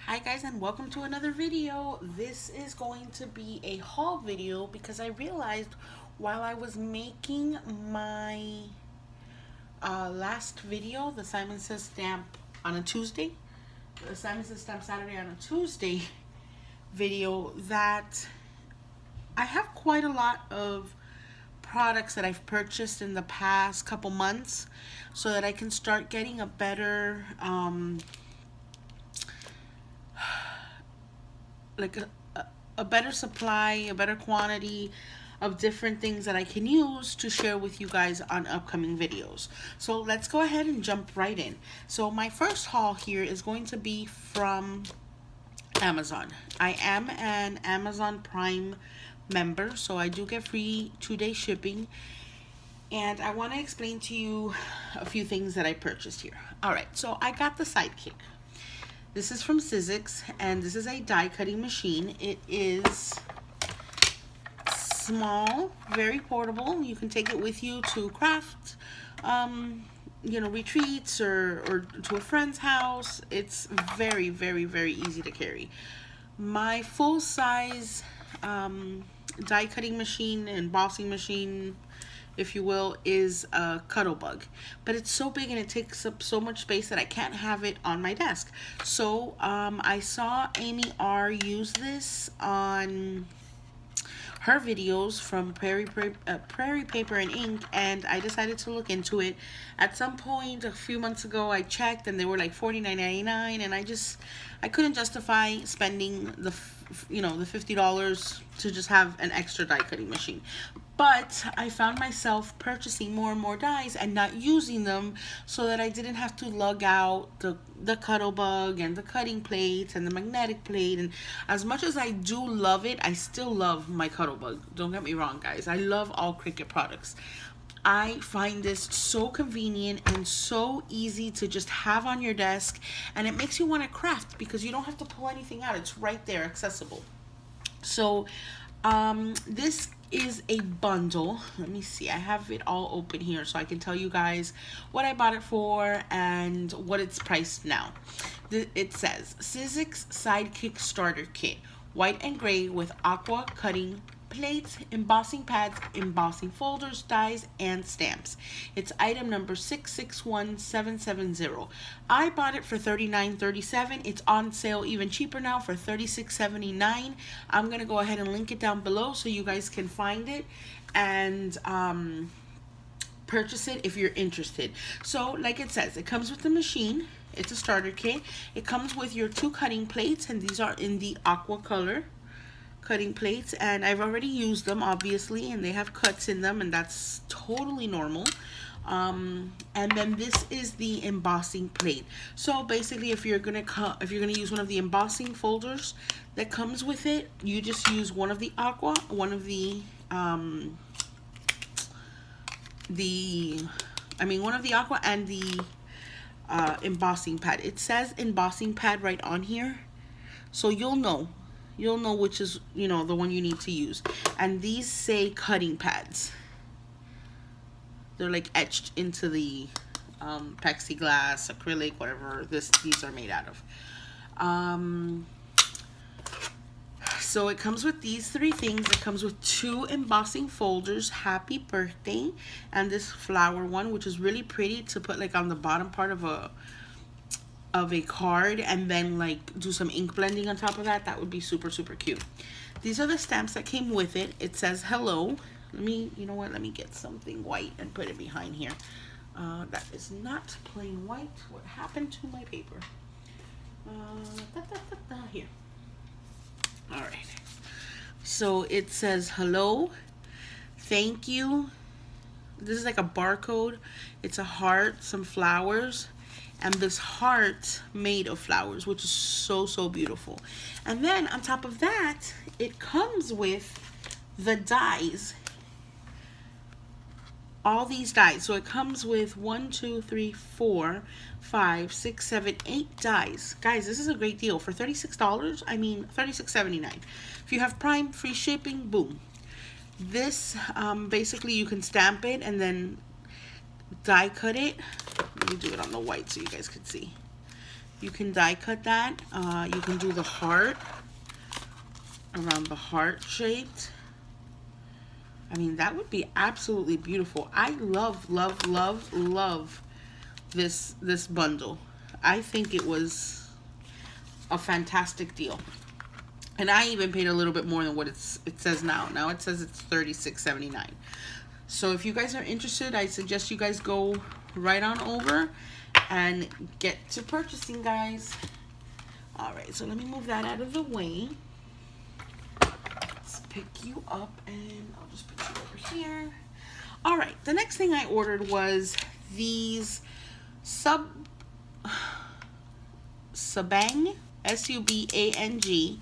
Hi guys, and welcome to another video. This is going to be a haul video because I realized while I was making my last video, the Simon Says Stamp on a Tuesday, the Simon Says Stamp Saturday on a Tuesday video, that I have quite a lot of products that I've purchased in the past couple months so that I can start getting a better a better supply, a better quantity of different things that I can use to share with you guys on upcoming videos. So let's go ahead and jump right in. So my first haul here is going to be from Amazon. I am an Amazon Prime member, so I do get free 2-day shipping. And I want to explain to you a few things that I purchased here. Alright, so I got the Sidekick. This is from Sizzix, and this is a die cutting machine. It is small, very portable. You can take it with you to craft, retreats or to a friend's house. It's very, very, very easy to carry. My full-size die cutting machine, embossing machine, if you will, is a Cuttlebug, but it's so big and it takes up so much space that I can't have it on my desk. So I saw Amy R use this on her videos from Prairie Paper and Ink, and I decided to look into it. At some point a few months ago I checked and they were like $49.99, and I couldn't justify spending the $50 to just have an extra die cutting machine. But I found myself purchasing more and more dies and not using them, so that I didn't have to lug out the Cuttlebug and the cutting plates and the magnetic plate. And as much as I do love it, I still love my Cuttlebug. Don't get me wrong, guys. I love all Cricut products. I find this so convenient and so easy to just have on your desk, and it makes you want to craft because you don't have to pull anything out. It's right there, accessible. So this is a bundle. Let me see, I have it all open here so I can tell you guys what I bought it for and what it's priced now. It says Sizzix Sidekick Starter Kit, white and gray with aqua cutting plates, embossing pads, embossing folders, dies, and stamps. It's item number 661770. I bought it for $39.37. It's on sale even cheaper now for $36.79. I'm gonna go ahead and link it down below so you guys can find it and purchase it if you're interested. So like it says, it comes with the machine. It's a starter kit. It comes with your 2 cutting plates, and these are in the aqua color cutting plates, and I've already used them obviously, and they have cuts in them, and that's totally normal. And then this is the embossing plate. So basically, if you're gonna use one of the embossing folders that comes with it, you just use one of the aqua, one of the aqua and the embossing pad. It says embossing pad right on here, so you'll know which is the one you need to use. And these say cutting pads. They're like etched into the plexiglass, acrylic, whatever these are made out of. So it comes with these 3 things. It comes with 2 embossing folders, happy birthday, and this flower one, which is really pretty to put like on the bottom part of a card, and then like do some ink blending on top of that. That would be super, super cute. These are the stamps that came with it. It says hello. Let me get something white and put it behind here. That is not plain white. What happened to my paper? Here. All right. So it says hello, thank you. This is like a barcode. It's a heart, some flowers, and this heart made of flowers, which is so, so beautiful. And then on top of that, it comes with the dies, all these dies. So it comes with 1, 2, 3, 4, 5, 6, 7, 8 dies. Guys, this is a great deal for $36. I mean $36.79. If you have Prime, free shipping, boom. This basically you can stamp it and then die cut it. Let me do it on the white so you guys can see. You can die cut that. You can do the heart around the heart shaped. I mean, that would be absolutely beautiful. I love, love, love, love this bundle. I think it was a fantastic deal. And I even paid a little bit more than what it says now. Now it says it's $36.79. So if you guys are interested, I suggest you guys go right on over and get to purchasing, guys. All right, so let me move that out of the way. Let's pick you up, and I'll just put you over here. All right, the next thing I ordered was these Subang, S-U-B-A-N-G,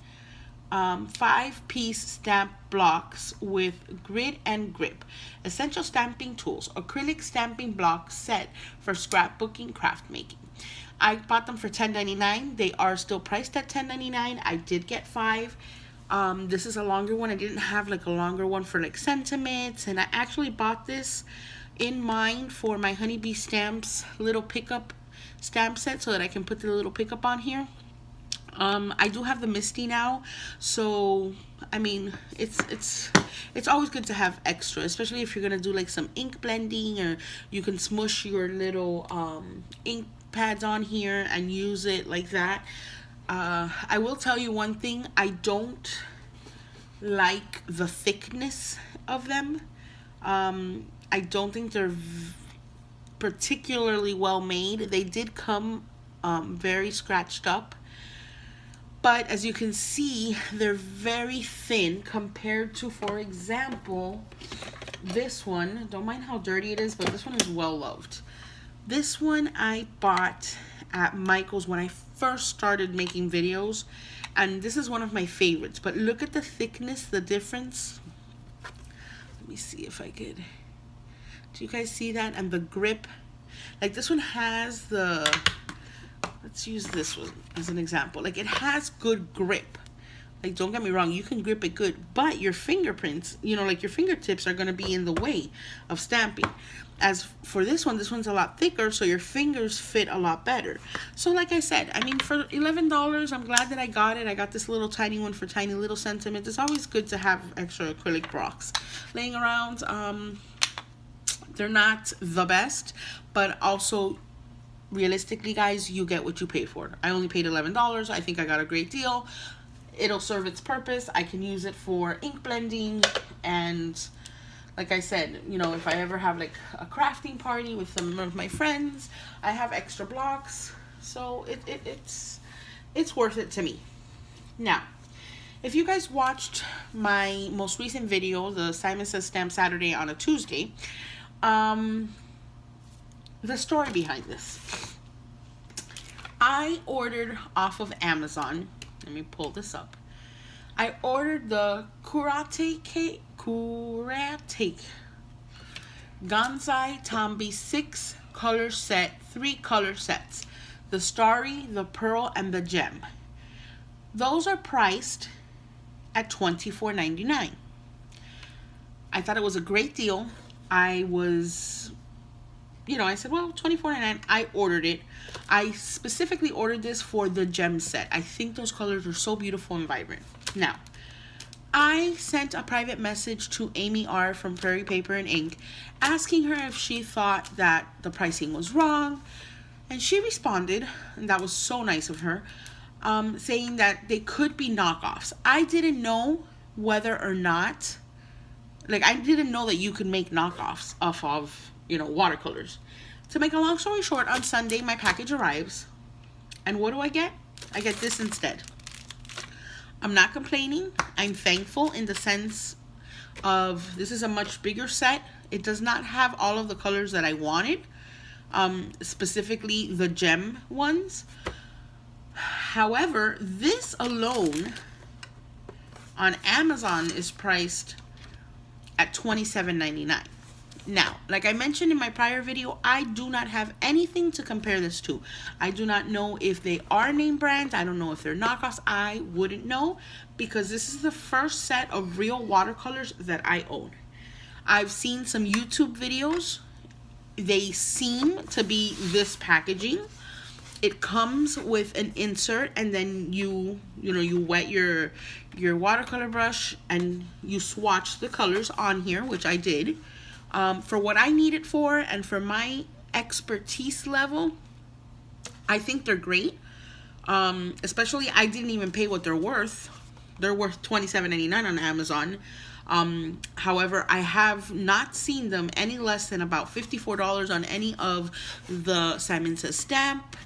5-piece stamp blocks with grid and grip, essential stamping tools, acrylic stamping block set for scrapbooking, craft making. I bought them for $10.99. They are still priced at $10.99. I did get 5. This is a longer one. I didn't have like a longer one for like sentiments, and I actually bought this in mind for my honeybee stamps little pickup stamp set so that I can put the little pickup on here. I do have the MISTI now, so I mean it's always good to have extra, especially if you're gonna do like some ink blending, or you can smush your little ink pads on here and use it like that. I will tell you one thing, I don't like the thickness of them. I don't think they're particularly well made. They did come very scratched up. But as you can see, they're very thin compared to, for example, this one. Don't mind how dirty it is, but this one is well loved. This one I bought at Michael's when I first started making videos, and this is one of my favorites. But look at the thickness, the difference. Let me see if I could. Do you guys see that? And the grip. Like this one has the... Let's use this one as an example. Like it has good grip. Like don't get me wrong, you can grip it good, but your fingerprints, you know, like your fingertips are going to be in the way of stamping. As for this one's a lot thicker, so your fingers fit a lot better. So like I said, I mean, for $11, I'm glad that I got it. I got this little tiny one for tiny little sentiments. It's always good to have extra acrylic blocks laying around. They're not the best, but also realistically, guys, you get what you pay for. I only paid $11. I think I got a great deal. It'll serve its purpose. I can use it for ink blending, and like I said, you know, if I ever have like a crafting party with some of my friends, I have extra blocks, so it's worth it to me. Now, if you guys watched my most recent video, the Simon Says Stamp Saturday on a Tuesday, the story behind this. I ordered off of Amazon. Let me pull this up. I ordered the Kuretake Gansai Tambi 6 color set, 3 color sets. The Starry, the Pearl, and the Gem. Those are priced at $24.99. I thought it was a great deal. I was... You know, I said, well, $24.99. I ordered it. I specifically ordered this for the gem set. I think those colors are so beautiful and vibrant. Now, I sent a private message to Amy R. from Prairie Paper and Ink, asking her if she thought that the pricing was wrong. And she responded, and that was so nice of her, saying that they could be knockoffs. I didn't know whether or not, like, I didn't know that you could make knockoffs off of, you know, watercolors. To make a long story short, on Sunday my package arrives, and what do I get? I get this instead. I'm not complaining. I'm thankful in the sense of this is a much bigger set. It does not have all of the colors that I wanted, specifically the gem ones. However, this alone on Amazon is priced at $27.99. Now, like I mentioned in my prior video, I do not have anything to compare this to. I do not know if they are name brands. I don't know if they're knockoffs. I wouldn't know, because this is the first set of real watercolors that I own. I've seen some YouTube videos. They seem to be this packaging. it comes with an insert, and then you wet your watercolor brush and you swatch the colors on here, which I did. For what I need it for and for my expertise level, I think they're great. Especially, I didn't even pay what they're worth. They're worth $27.99 on Amazon. However, I have not seen them any less than about $54 on any of the Simon Says Stamp.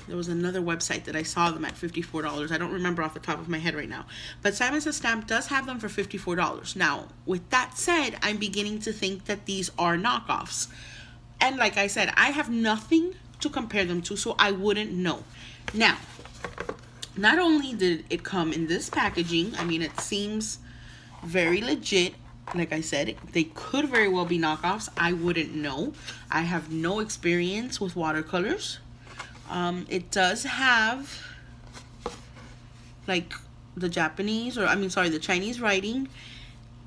There was another website that I saw them at $54. I don't remember off the top of my head right now. But Simon Says Stamp does have them for $54. Now, with that said, I'm beginning to think that these are knockoffs. And like I said, I have nothing to compare them to, so I wouldn't know. Now, not only did it come in this packaging, I mean, it seems very legit. Like I said, they could very well be knockoffs. I wouldn't know. I have no experience with watercolors. It does have like the the Chinese writing.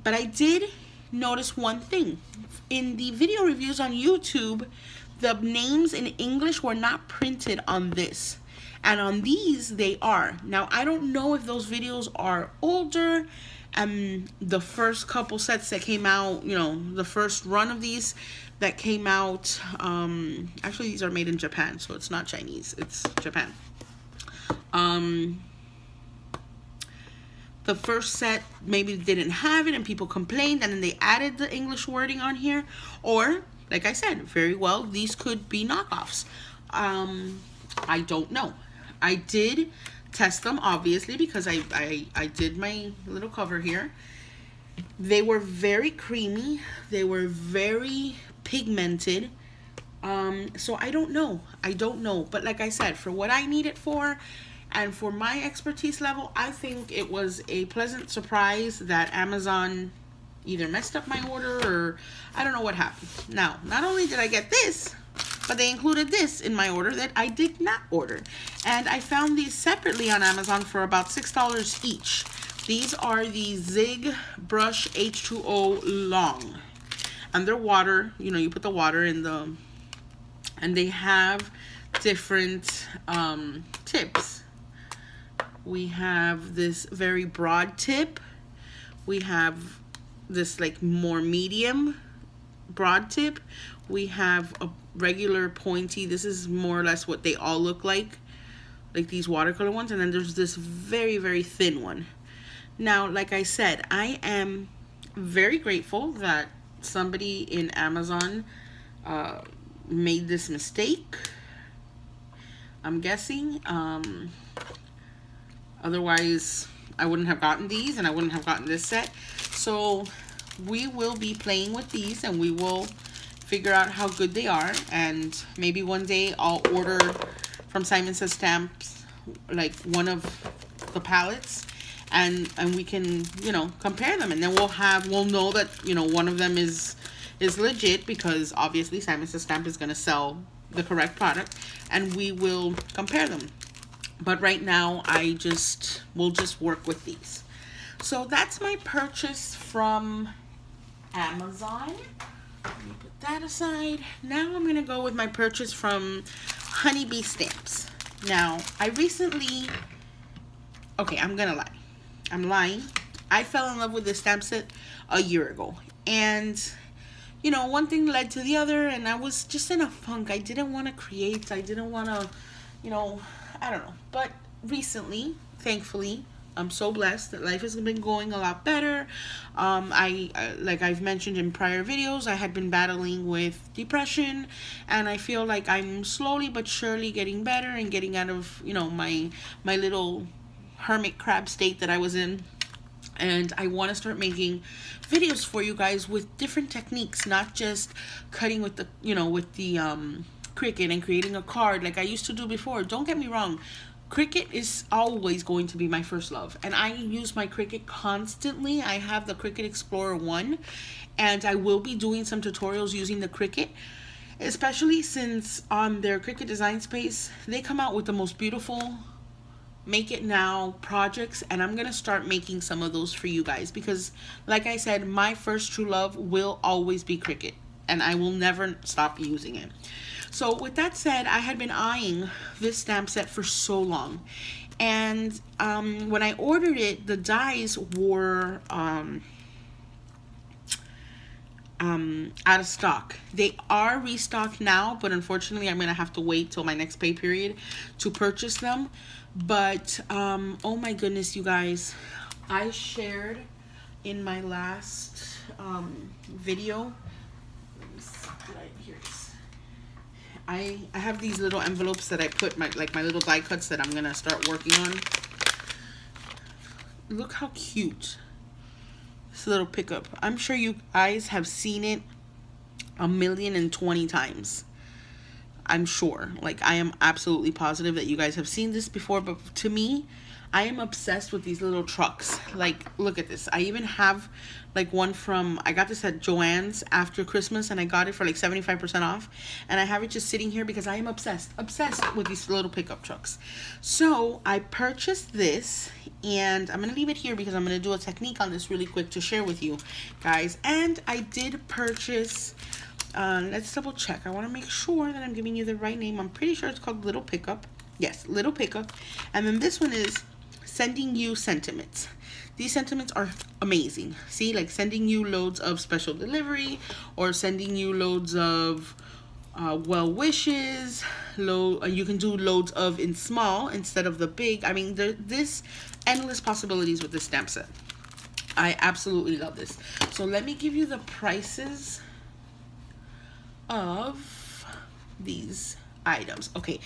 But I did notice one thing. In the video reviews on YouTube, the names in English were not printed on this. And on these, they are. Now, I don't know if those videos are older. The first couple sets that came out, the first run of these that came out, actually, these are made in Japan, so it's not Chinese. It's Japan. The first set maybe didn't have it and people complained, and then they added the English wording on here. Or, like I said, very well, these could be knockoffs. I don't know. I did test them, obviously, because I did my little cover here. They were very creamy. They were very pigmented. So I don't know. But like I said, for what I need it for and for my expertise level, I think it was a pleasant surprise that Amazon either messed up my order or I don't know what happened. Now, not only did I get this, but they included this in my order that I did not order. And I found these separately on Amazon for about $6 each. These are the Zig Brush H2O Long. And they're water, you put the water in the, and they have different tips. We have this very broad tip. We have this like more medium broad tip. We have a regular pointy. This is more or less what they all look like these watercolor ones. And then there's this very, very thin one. Now, like I said, I am very grateful that somebody in Amazon made this mistake, I'm guessing. Otherwise, I wouldn't have gotten these and I wouldn't have gotten this set. So we will be playing with these and we will figure out how good they are, and maybe one day I'll order from Simon Says Stamps like one of the palettes, and we can compare them, and then we'll know that one of them is legit, because obviously Simon Says Stamp is going to sell the correct product, and we will compare them. But right now we'll just work with these. So that's my purchase from Amazon. Let me put that aside. Now I'm going to go with my purchase from Honeybee Stamps. Now, I recently... Okay, I'm going to lie. I'm lying. I fell in love with this stamp set a year ago. And, one thing led to the other, and I was just in a funk. I didn't want to create. I didn't want to, I don't know. But recently, thankfully, I'm so blessed that life has been going a lot better. Like I've mentioned in prior videos, I had been battling with depression, and I feel like I'm slowly but surely getting better and getting out of, my little hermit crab state that I was in. And I want to start making videos for you guys with different techniques, not just cutting with the, with the Cricut and creating a card like I used to do before. Don't get me wrong. Cricut is always going to be my first love, and I use my Cricut constantly. I have the Cricut Explorer 1, and I will be doing some tutorials using the Cricut, especially since on their Cricut Design Space, they come out with the most beautiful make it now projects, and I'm gonna start making some of those for you guys, because like I said, my first true love will always be Cricut, and I will never stop using it. So with that said, I had been eyeing this stamp set for so long. And when I ordered it, the dies were out of stock. They are restocked now, but unfortunately I'm gonna have to wait till my next pay period to purchase them. But oh my goodness, you guys, I shared in my last video, right here it is. I have these little envelopes that I put my little die cuts that I'm gonna start working on. Look how cute this little pickup. I'm sure you guys have seen it 1,020,000 times. I'm sure. Like, I am absolutely positive that you guys have seen this before, but to me, I am obsessed with these little trucks. Like, look at this. I even have like one from, I got this at Joann's after Christmas, and I got it for like 75% off, and I have it just sitting here because I am obsessed with these little pickup trucks. So I purchased this, and I'm gonna leave it here because I'm gonna do a technique on this really quick to share with you guys. And I did purchase, let's double check. I want to make sure that I'm giving you the right name. I'm pretty sure it's called Little Pickup. Yes, Little Pickup. And then this one is Sending You Sentiments. These sentiments are amazing. See, like sending you loads of special delivery, or sending you loads of well wishes. You can do loads of in small instead of the big. I mean, this endless possibilities with this stamp set. I absolutely love this. So let me give you the prices of these items. Okay,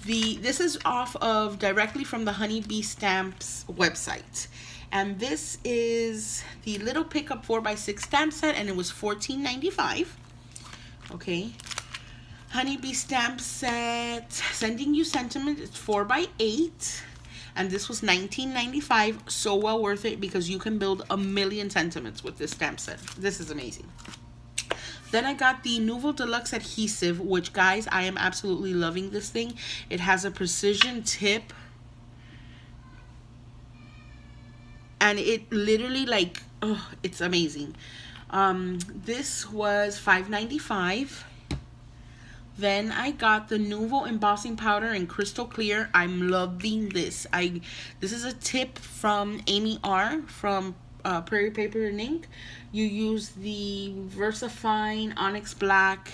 this is off of directly from the Honeybee Stamps website, and this is the Little Pickup 4x6 stamp set, and it was $14.95. Okay, Honeybee stamp set Sending You Sentiment, it's 4x8, and this was $19.95. So well worth it because you can build 1,000,000 sentiments with this stamp set. This is amazing. Then I got the Nuvo Deluxe Adhesive, which, guys, I am absolutely loving this thing. It has a precision tip, and it literally, like, oh, it's amazing. This was $5.95. Then I got the Nuvo Embossing Powder in Crystal Clear. I'm loving this. This is a tip from Amy R. from Prairie Paper and Ink. You use the VersaFine Onyx Black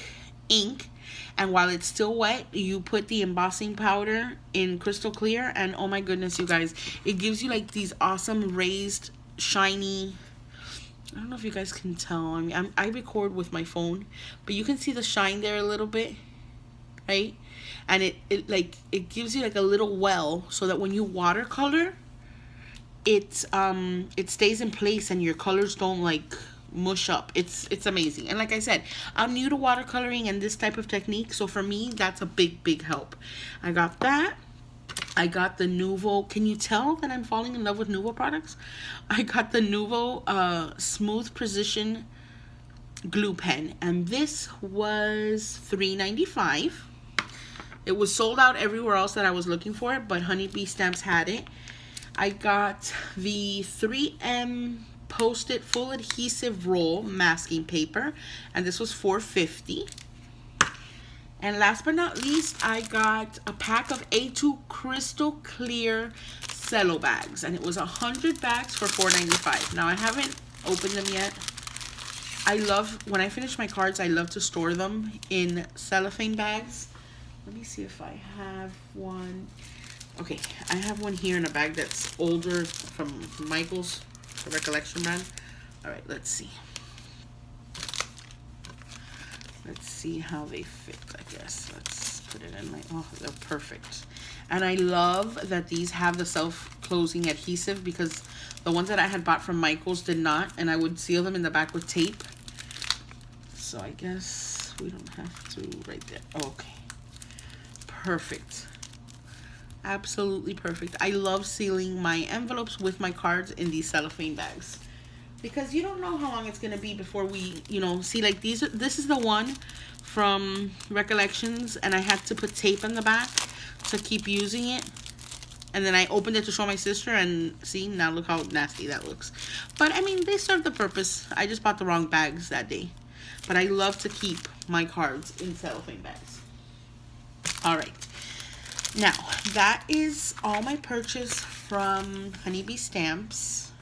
ink, and while it's still wet, you put the embossing powder in Crystal Clear, and oh my goodness, you guys, it gives you like these awesome raised, shiny, I don't know if you guys can tell. I mean, I record with my phone, but you can see the shine there a little bit, right? And it gives you like a little well, so that when you watercolor, it stays in place and your colors don't like mush up. It's amazing. And like I said, I'm new to watercoloring and this type of technique, so for me that's a big help. I got that. I got the Nuvo. Can you tell that I'm falling in love with Nuvo products? I got the Nuvo Smooth Precision glue pen, and this was $3.95. It was sold out everywhere else that I was looking for it, but Honeybee Stamps had it. I got the 3M Post-it Full Adhesive Roll Masking Paper, and this was $4.50. And last but not least, I got a pack of A2 Crystal Clear Cello bags, and it was 100 bags for $4.95. Now, I haven't opened them yet. I love, when I finish my cards, I love to store them in cellophane bags. Let me see if I have one. Okay, I have one here in a bag that's older from Michael's, the Recollection brand. All right, let's see. Let's see how they fit, I guess. Let's put it in my, oh, they're perfect. And I love that these have the self-closing adhesive, because the ones that I had bought from Michael's did not, and I would seal them in the back with tape. So I guess we don't have to right there. Okay. Perfect. Absolutely perfect. I love sealing my envelopes with my cards in these cellophane bags, because you don't know how long it's gonna be before we, you know, see, like these. This is the one from Recollections, and I had to put tape on the back to keep using it. And then I opened it to show my sister, and see, now look how nasty that looks. But I mean, they serve the purpose. I just bought the wrong bags that day. But I love to keep my cards in cellophane bags. All right. Now, that is all my purchase from Honeybee Stamps.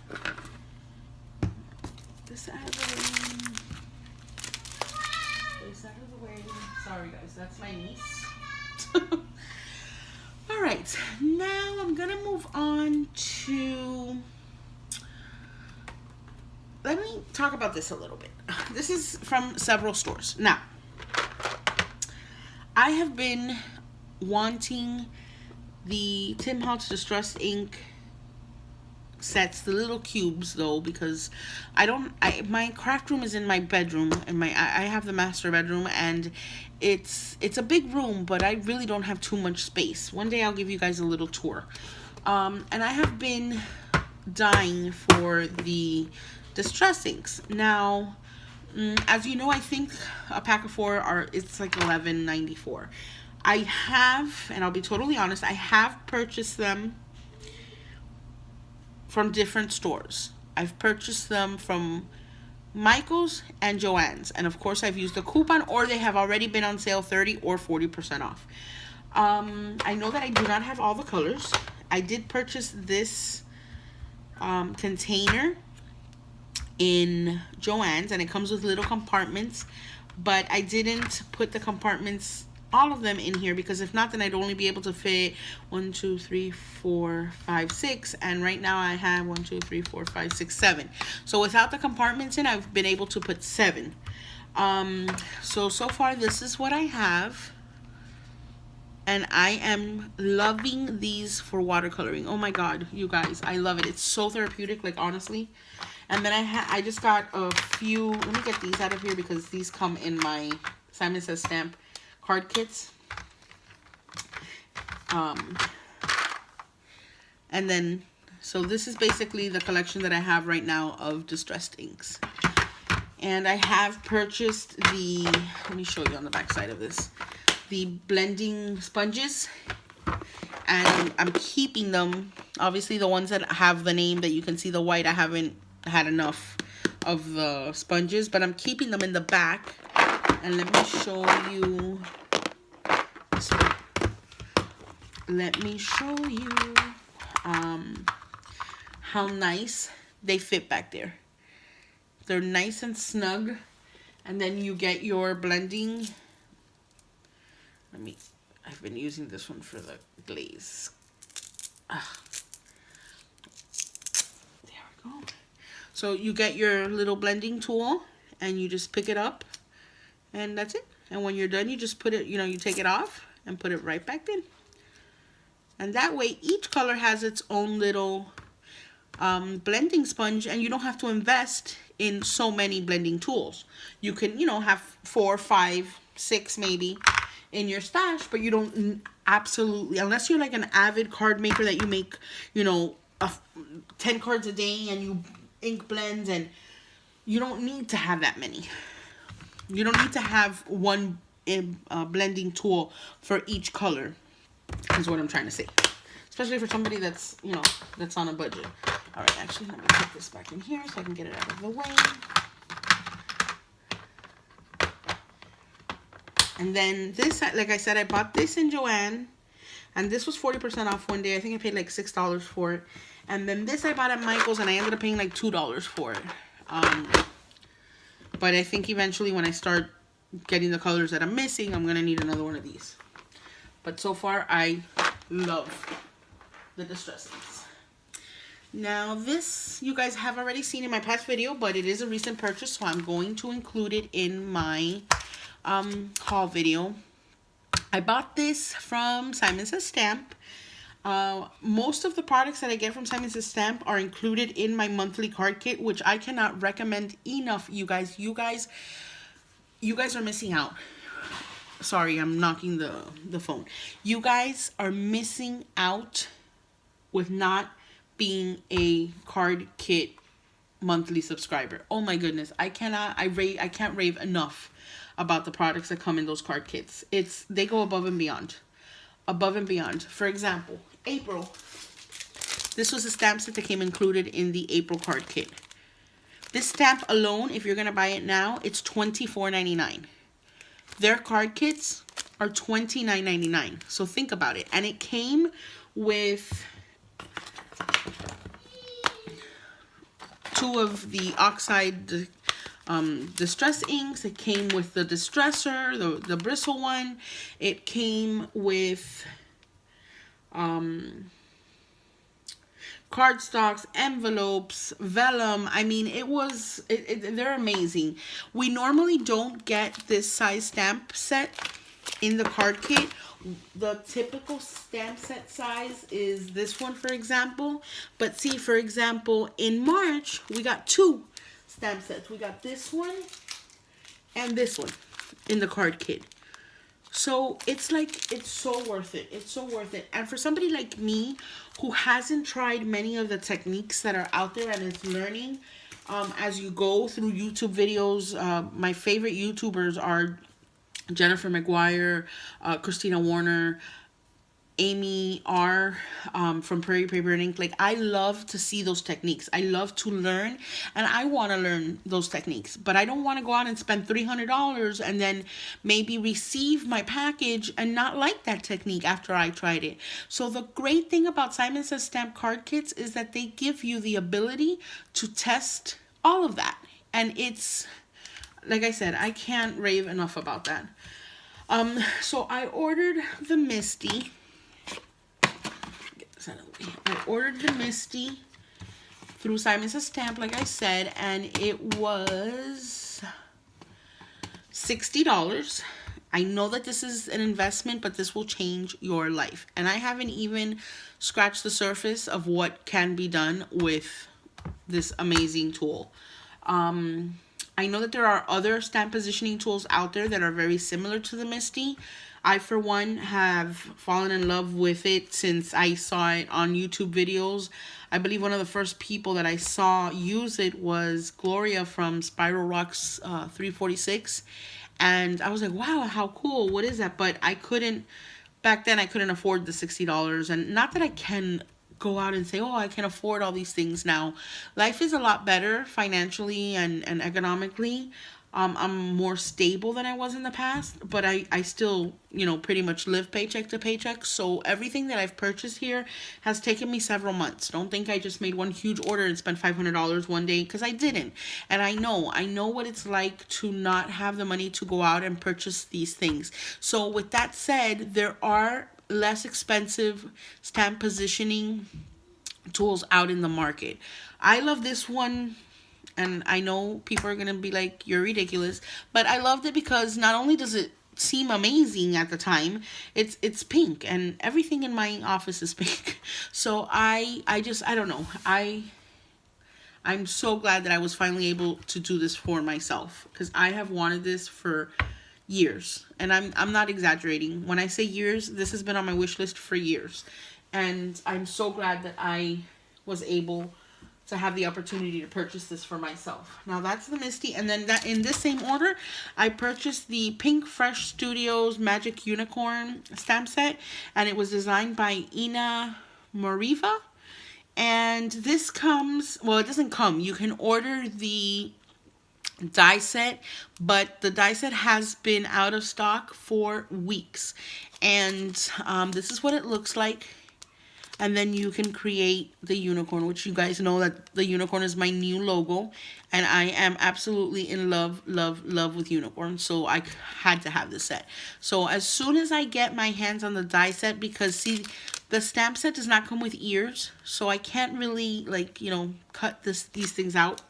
This out of the way. This out of the way. Sorry, guys. That's my niece. All right. Now, I'm going to move on to... Let me talk about this a little bit. This is from several stores. Now, I have been wanting the Tim Holtz Distress ink sets, the little cubes though, because my craft room is in my bedroom, and I have the master bedroom, and it's a big room, but I really don't have too much space. One day I'll give you guys a little tour. And I have been dying for the Distress inks. Now, as you know, I think a pack of 4 it's like $11.94. I have, and I'll be totally honest, I have purchased them from different stores. I've purchased them from Michael's and Joann's, and of course I've used a coupon, or they have already been on sale 30 or 40% off. I know that I do not have all the colors. I did purchase this container in Joann's, and it comes with little compartments, but I didn't put the compartments, all of them, in here, because if not, then I'd only be able to fit 1, 2, 3, 4, 5, 6, and right now I have 1, 2, 3, 4, 5, 6, 7. So without the compartments in, I've been able to put 7. So far this is what I have, and I am loving these for watercoloring. Oh my god, you guys, I love it. It's so therapeutic, like, honestly. And then I just got a few, let me get these out of here, because these come in my Simon Says Stamp card kits. And then, so this is basically the collection that I have right now of distressed inks. And I have purchased the, let me show you on the back side of this, the blending sponges. And I'm keeping them, obviously the ones that have the name that you can see the white, I haven't had enough of the sponges, but I'm keeping them in the back. And let me show you, how nice they fit back there. They're nice and snug. And then you get your blending. I've been using this one for the glaze. There we go. So you get your little blending tool, and you just pick it up, and that's it. And when you're done, you just put it, you take it off and put it right back in. And that way, each color has its own little blending sponge, and you don't have to invest in so many blending tools. You can, have 4, 5, 6 maybe in your stash, but you don't absolutely, unless you're like an avid card maker that you make, 10 cards a day and you ink blends, and you don't need to have that many. You don't need to have one blending tool for each color, is what I'm trying to say. Especially for somebody that's, that's on a budget. All right, actually, let me put this back in here so I can get it out of the way. And then this, like I said, I bought this in Joann, and this was 40% off one day. I think I paid like $6 for it. And then this I bought at Michael's, and I ended up paying like $2 for it. But I think eventually when I start getting the colors that I'm missing, I'm going to need another one of these. But so far, I love the Distress Inks. Now this, you guys have already seen in my past video, but it is a recent purchase, so I'm going to include it in my haul video. I bought this from Simon Says Stamp. Most of the products that I get from Simon Says Stamp are included in my monthly card kit, which I cannot recommend enough, you guys. You guys are missing out. Sorry, I'm knocking the phone. You guys are missing out with not being a card kit monthly subscriber. Oh my goodness, I can't rave enough about the products that come in those card kits. They go above and beyond. Above and beyond. For example, April. This was a stamp set that came included in the April card kit. This stamp alone, if you're gonna buy it now, it's $24.99. Their card kits are $29.99. So think about it. And it came with 2 of the oxide distress inks. It came with the distressor, the bristle one. It came with cardstocks, envelopes, vellum. I mean, they're amazing. We normally don't get this size stamp set in the card kit. The typical stamp set size is this one, for example. But see, for example, in March, we got 2 stamp sets. We got this one and this one in the card kit. So it's like, it's so worth it. It's so worth it. And for somebody like me who hasn't tried many of the techniques that are out there and is learning as you go through YouTube videos, my favorite YouTubers are Jennifer McGuire, Christina Warner, Amy R from Prairie Paper and Ink. Like, I love to see those techniques. I love to learn, and I want to learn those techniques, but I don't want to go out and spend $300 and then maybe receive my package and not like that technique after I tried it. So the great thing about Simon Says Stamp card kits is that they give you the ability to test all of that. And it's, like I said, I can't rave enough about that. So I ordered the MISTI. I ordered the MISTI through Simon Says Stamp, like I said, and it was $60. I know that this is an investment, but this will change your life. And I haven't even scratched the surface of what can be done with this amazing tool. I know that there are other stamp positioning tools out there that are very similar to the MISTI. I, for one, have fallen in love with it since I saw it on YouTube videos. I believe one of the first people that I saw use it was Gloria from Spiral Rocks 346. And I was like, wow, how cool. What is that? But I couldn't, back then I couldn't afford the $60. And not that I can go out and say, oh, I can afford all these things now. Life is a lot better financially and economically. I'm more stable than I was in the past, but I still, you know, pretty much live paycheck to paycheck. So everything that I've purchased here has taken me several months. Don't think I just made one huge order and spent $500 one day, because I didn't. And I know what it's like to not have the money to go out and purchase these things. So with that said, there are less expensive stamp positioning tools out in the market. I love this one. And I know people are going to be like, you're ridiculous. But I loved it because not only does it seem amazing at the time, it's pink. And everything in my office is pink. So I don't know. I'm so glad that I was finally able to do this for myself. Because I have wanted this for years. And I'm not exaggerating. When I say years, this has been on my wish list for years. And I'm so glad that I was able to have the opportunity to purchase this for myself. Now that's the MISTI, and then that in this same order, I purchased the Pinkfresh Studios Magic Unicorn stamp set, and it was designed by Ina Moriva. And this comes, well, it doesn't come. You can order the die set, but the die set has been out of stock for weeks. And this is what it looks like. And then you can create the unicorn, which you guys know that the unicorn is my new logo. And I am absolutely in love with unicorns. So I had to have this set. So as soon as I get my hands on the die set, because see, the stamp set does not come with ears. So I can't really, like, you know, cut these things out.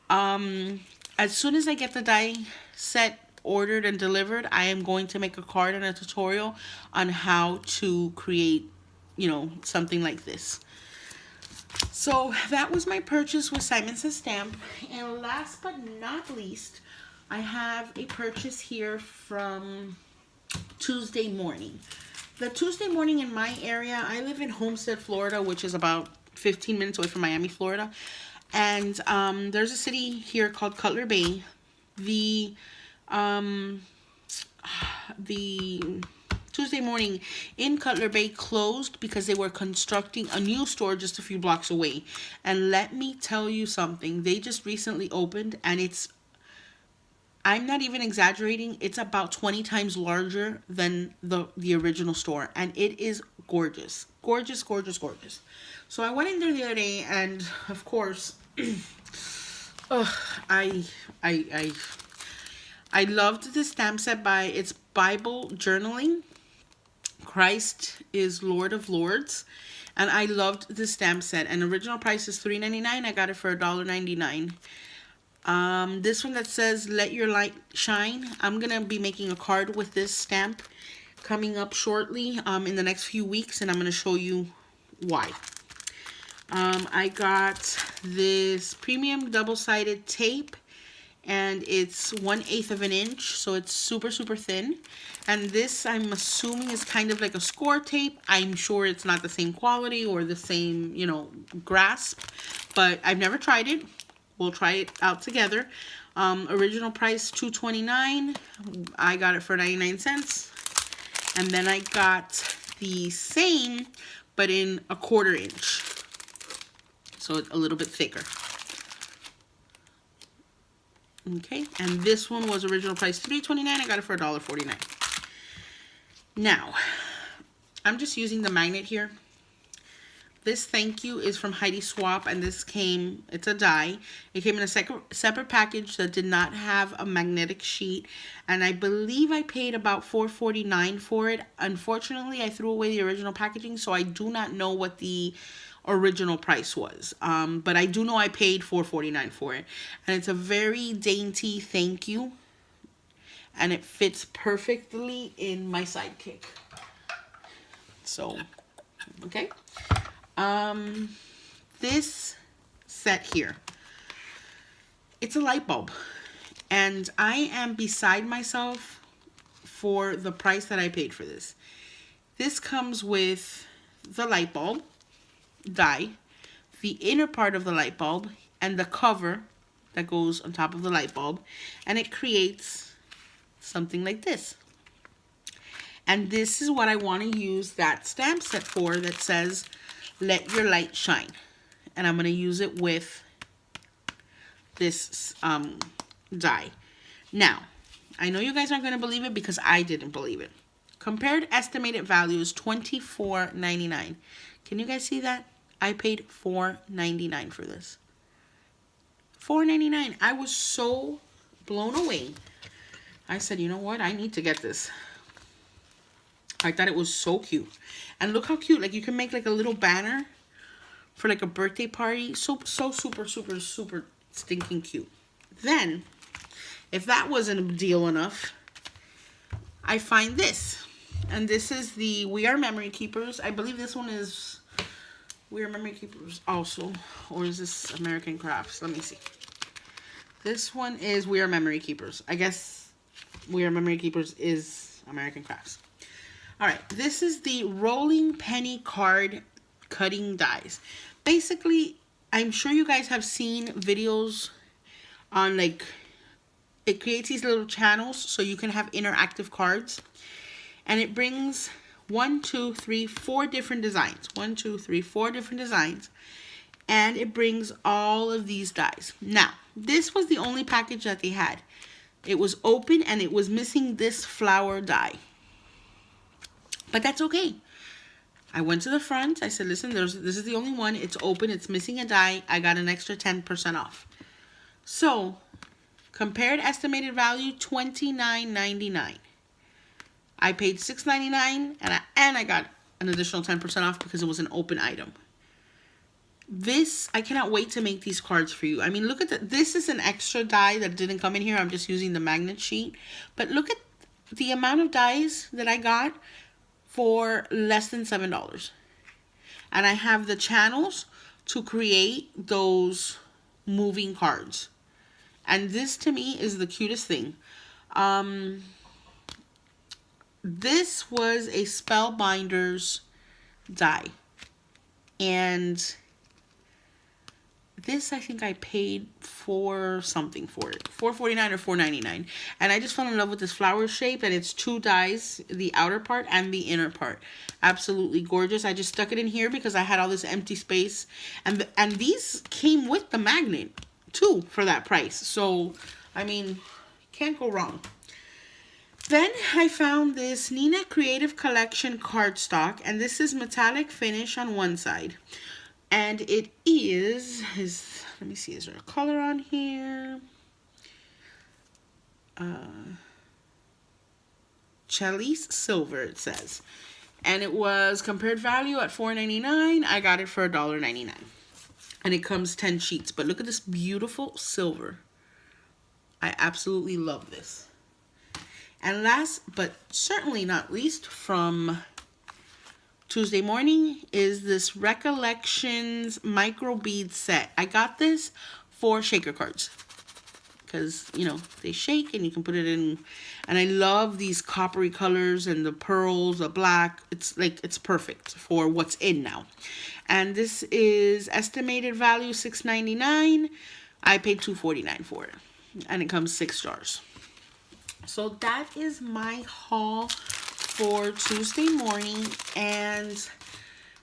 As soon as I get the die set ordered and delivered, I am going to make a card and a tutorial on how to create, you know, something like this. So that was my purchase with Simon Says Stamp. And last but not least, I have a purchase here from Tuesday Morning. The Tuesday Morning in my area, I live in Homestead, Florida, which is about 15 minutes away from Miami, Florida. And there's a city here called Cutler Bay. The Tuesday Morning in Cutler Bay closed because they were constructing a new store just a few blocks away. And let me tell you something, they just recently opened, and it's I'm not even exaggerating. It's about 20 times larger than the original store. And it is gorgeous. Gorgeous, gorgeous, gorgeous. So I went in there the other day, and of course, I loved the stamp set by its Bible journaling. Christ is Lord of Lords. And I loved the stamp set. And original price is $3.99. I got it for $1.99. This one that says let your light shine, I'm gonna be making a card with this stamp coming up shortly in the next few weeks, and I'm gonna show you why. I got this premium double-sided tape, and it's 1/8 of an inch, so it's super thin. And this, I'm assuming, is kind of like a score tape. I'm sure it's not the same quality or the same, you know, grasp, but I've never tried it. We'll try it out together. Original price $2.29. I got it for 99 cents. And then I got the same, but in 1/4 inch. So it's a little bit thicker. Okay, and this one was original price $3.29. I got it for $1.49. Now, I'm just using the magnet here. This thank you is from Heidi Swap, and this came, it's a die. It came in a separate package that did not have a magnetic sheet, and I believe I paid about $4.49 for it. Unfortunately, I threw away the original packaging, so I do not know what the original price was. But I do know I paid $4.49 for it, and it's a very dainty thank you, and it fits perfectly in my Sidekick. So, okay. This set here, it's a light bulb, and I am beside myself for the price that I paid for this. This comes with the light bulb die, the inner part of the light bulb, and the cover that goes on top of the light bulb, and it creates something like this. And this is what I want to use that stamp set for, that says let your light shine. And I'm going to use it with this die. Now, I know you guys aren't going to believe it because I didn't believe it. Compared estimated value is $24.99. Can you guys see that? I paid $4.99 for this. $4.99. I was so blown away. I said, you know what? I need to get this. I thought it was so cute. And look how cute. Like, you can make like a little banner for like a birthday party. So super stinking cute. Then, if that wasn't deal enough, I find this. And this is the We Are Memory Keepers. I believe this one is We Are Memory Keepers also. Or is this American Crafts? Let me see. This one is We Are Memory Keepers. I guess We Are Memory Keepers is American Crafts. Alright, this is the rolling penny card cutting dies. Basically, I'm sure you guys have seen videos on, like, it creates these little channels so you can have interactive cards. And it brings 4 different designs. 4 different designs. And it brings all of these dies. Now, this was the only package that they had. It was open and it was missing this flower die. But that's okay. I went to the front. I said, listen, this is the only one. It's open. It's missing a die. I got an extra 10% off. So, compared estimated value, $29.99. I paid $6.99 and I got an additional 10% off because it was an open item. This, I cannot wait to make these cards for you. I mean, look at that. This is an extra die that didn't come in here. I'm just using the magnet sheet. But look at the amount of dies that I got for less than $7. And I have the channels to create those moving cards. And this to me is the cutest thing. This was a Spellbinders die. And this, I think I paid for something for it. $4.49 or $4.99. And I just fell in love with this flower shape. And it's 2 dies, the outer part and the inner part. Absolutely gorgeous. I just stuck it in here because I had all this empty space. And these came with the magnet, too, for that price. So, I mean, Can't go wrong. Then I found this Nina Creative Collection cardstock, and this is metallic finish on one side. And it is, let me see, is there a color on here? Chalice Silver, it says. And it was compared value at $4.99. I got it for $1.99. And it comes 10 sheets. But look at this beautiful silver. I absolutely love this. And last but certainly not least, from Tuesday morning, is this Recollections micro bead set. I got this for shaker cards because, you know, they shake and you can put it in. And I love these coppery colors and the pearls, the black. It's like, it's perfect for what's in now. And this is estimated value $6.99. I paid $2.49 for it. And it comes 6 jars. So that is my haul for Tuesday morning, and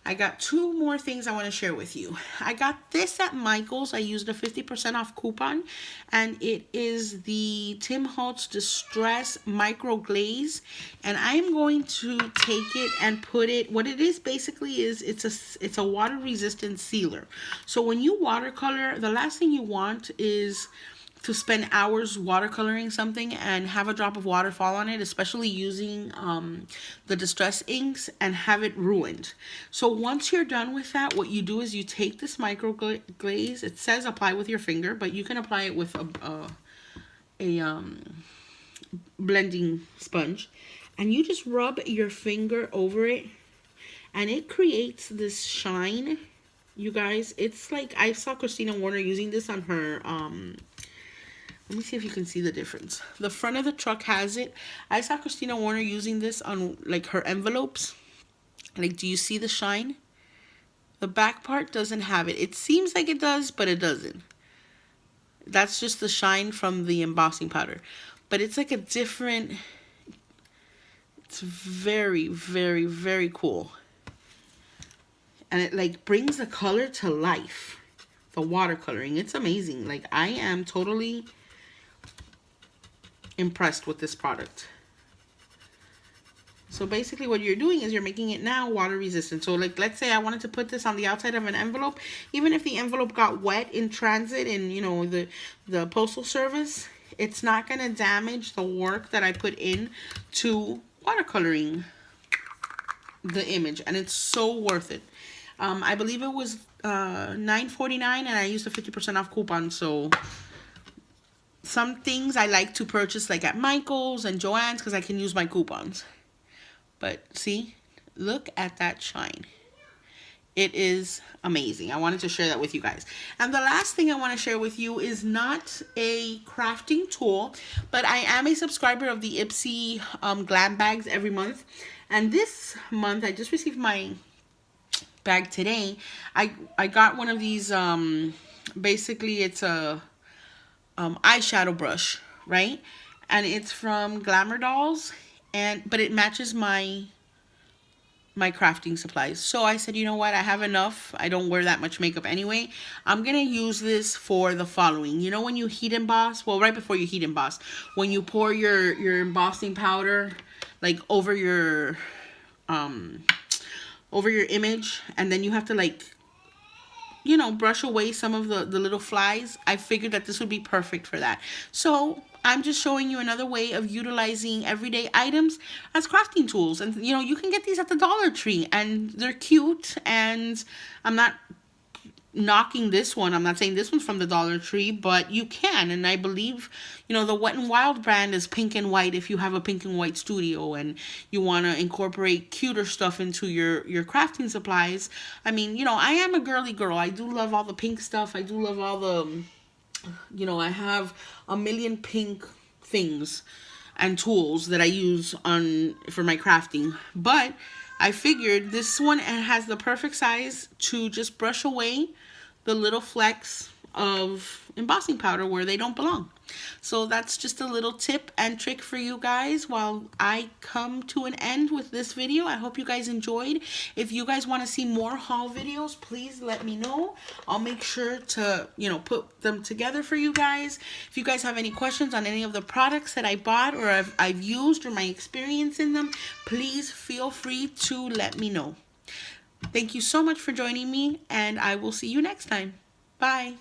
I got 2 more things I want to share with you. I got this at Michael's. I used a 50% off coupon, and it is the Tim Holtz Distress Micro Glaze, and I'm going to take it and put it, what it is basically is it's a water resistant sealer. So when you watercolor, the last thing you want is to spend hours watercoloring something and have a drop of water fall on it, especially using the distress inks, and have it ruined. So once you're done with that, what you do is you take this micro glaze. It says apply with your finger, but you can apply it with a blending sponge, and you just rub your finger over it, and it creates this shine. You guys, it's like, I saw Christina Warner using this on her let me see if you can see the difference. The front of the truck has it. I saw Christina Warner using this on like her envelopes. Like, do you see the shine? The back part doesn't have it. It seems like it does, but it doesn't. That's just the shine from the embossing powder. But it's like a different, it's very, very, very cool. And it like brings the color to life. The watercoloring, it's amazing. Like, I am totally impressed with this product. So basically what you're doing is you're making it now water resistant. So like, let's say I wanted to put this on the outside of an envelope. Even if the envelope got wet in transit and, you know, the postal service, it's not going to damage the work that I put in to watercoloring the image. And it's so worth it. I believe it was $9.49, and I used a 50% off coupon. So some things I like to purchase like at Michael's and Joann's because I can use my coupons. But see, look at that shine. It is amazing. I wanted to share that with you guys. And the last thing I want to share with you is not a crafting tool, but I am a subscriber of the Ipsy glam bags every month. And this month, I just received my bag today. I got one of these, basically it's a eyeshadow brush, right? And it's from Glamour Dolls, but it matches my crafting supplies. So I said, you know what, I have enough. I don't wear that much makeup anyway. I'm gonna use this for the following. You know, when you heat emboss, well, right before you heat emboss, when you pour your embossing powder like over your image, and then you have to, like, you know, brush away some of the little flies. I figured that this would be perfect for that. So I'm just showing you another way of utilizing everyday items as crafting tools. And, you know, you can get these at the Dollar Tree, and they're cute. And I'm not knocking this one. I'm not saying this one's from the Dollar Tree, but you can. And I believe, you know, the Wet n Wild brand is pink and white if you have a pink and white studio and you want to incorporate cuter stuff into your crafting supplies. I mean, you know, I am a girly girl. I do love all the pink stuff. I do love all the, you know, I have a million pink things and tools that I use for my crafting. But I figured this one has the perfect size to just brush away the little flecks of embossing powder where they don't belong. So that's just a little tip and trick for you guys while I come to an end with this video. I hope you guys enjoyed. If you guys want to see more haul videos, please let me know. I'll make sure to, put them together for you guys. If you guys have any questions on any of the products that I bought or I've used or my experience in them, please feel free to let me know. Thank you so much for joining me, and I will see you next time. Bye.